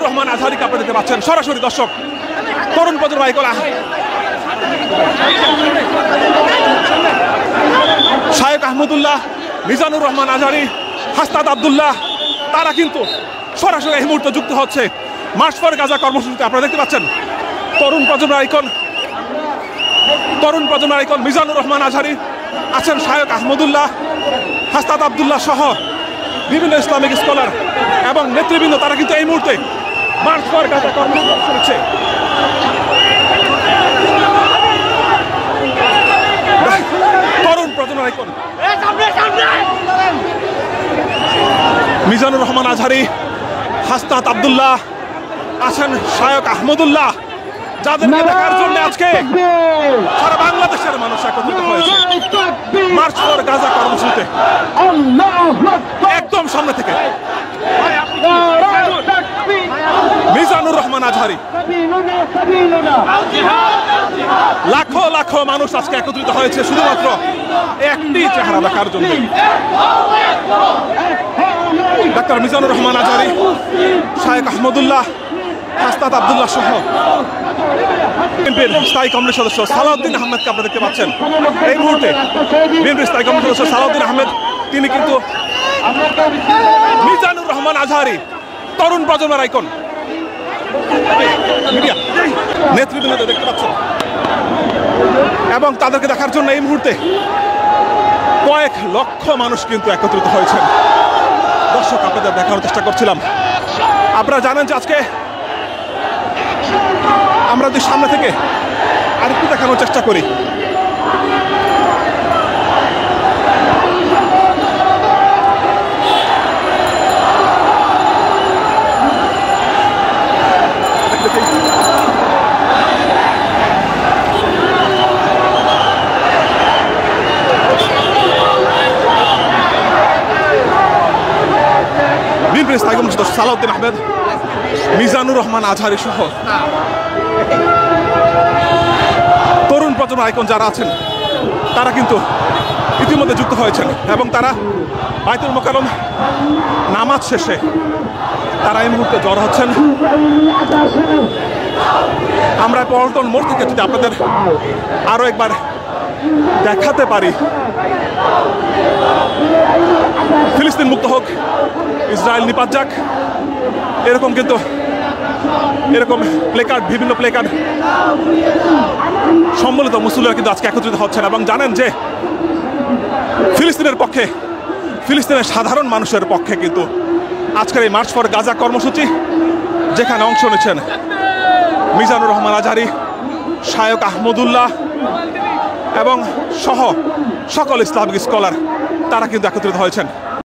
মিজানুর রহমান আজহারিকে আপনারা দেখতে পাচ্ছেন সরাসরি দর্শক তরুণ প্রজন্ম আইকন শায়েখ আহমদুল্লাহ, মিজানুর রহমান আজহারি, হাসনাত আব্দুল্লাহ তারা কিন্তু সরাসরি এই মুহূর্তে যুক্ত হচ্ছে মার্চ ফর গাজা কর্মসূচিতে। আপনারা দেখতে পাচ্ছেন তরুণ প্রজন্মের আইকন মিজানুর রহমান আজহারি, আছেন শায়েখ আহমদুল্লাহ, হাসনাত আব্দুল্লাহ সহ বিভিন্ন ইসলামিক স্কলার এবং নেতৃবৃন্দ তারা কিন্তু এই মুহূর্তে মার্চ ফর গাজা কর্মসূচি শুনছে। তরুণ প্রজন্মের আইকন মিজানুর রহমান আজহারি, হাসনাত আব্দুল্লাহ, আছেন শায়েখ আহমদুল্লাহ, যাদেরকে দেখার জন্য আজকে সারা বাংলাদেশের মানুষ একত্রিত হয়েছে মার্চ ফর গাজা কর্মসূচিতে। একদম সামনে থেকে মিজানুর রহমান আজহারি, লাখো লাখো মানুষ আজকে একত্রিত হয়েছে শুধুমাত্র একটি চেহারা দেখার জন্য। ডাক্তার মিজানুর রহমান আজহারি, শায়েখ আহমদুল্লাহ, হাসনাত আব্দুল্লাহ সহ বিএনপির স্থায়ী কমিটির সদস্য সালাউদ্দিন আহমেদকে আপনারা দেখতে পাচ্ছেন এই মুহূর্তে। বিএনপির স্থায়ী কমিটির সদস্য সালাউদ্দিন আহমেদ তিনি কিন্তু মিজানুর রহমান আজহারি তরুণ প্রজন্মের আইকন নেতৃবৃন্দ দেখতে পাচ্ছেন এবং তাদেরকে দেখার জন্য এই মুহূর্তে কয়েক লক্ষ মানুষ কিন্তু একত্রিত হয়েছেন। দর্শক আপনাদের দেখানোর চেষ্টা করছিলাম। আপনারা জানেন যে আজকে আমরা যদি সামনে থেকে আরেকটু দেখানোর চেষ্টা করি, বিএনপির স্থায়ী কমিটির সদস্য সালাউদ্দিন আহমেদ, মিজানুর রহমান আজহারি সহ তরুণ প্রজন্ম আইকন যারা আছেন তারা কিন্তু ইতিমধ্যে যুক্ত হয়েছেন এবং তারা বাইতুল মোকাররম নামাজ শেষে তারা এই মুহূর্তে জড়ো হচ্ছেন। আমরা পল্টন মোড় থেকে যদি আপনাদের আরো একবার দেখাতে পারি, ফিলিস্তিন মুক্ত হোক, ইসরায়েল নিপাত যাক, এরকম কিন্তু প্লেকার্ড, বিভিন্ন প্লেকার্ড সম্মিলিত মুসলিমরা কিন্তু আজকে একত্রিত হচ্ছেন এবং জানেন যে ফিলিস্তিনের পক্ষে, ফিলিস্তিনের সাধারণ মানুষের পক্ষে কিন্তু আজকের এই মার্চ ফর গাজা কর্মসূচি যেখানে অংশ নিচ্ছেন মিজানুর রহমান আজহারি, শায়েখ আহমদুল্লাহ এবং সহ সকল ইসলামিক স্কলার তারা কিন্তু একত্রিত হয়েছেন।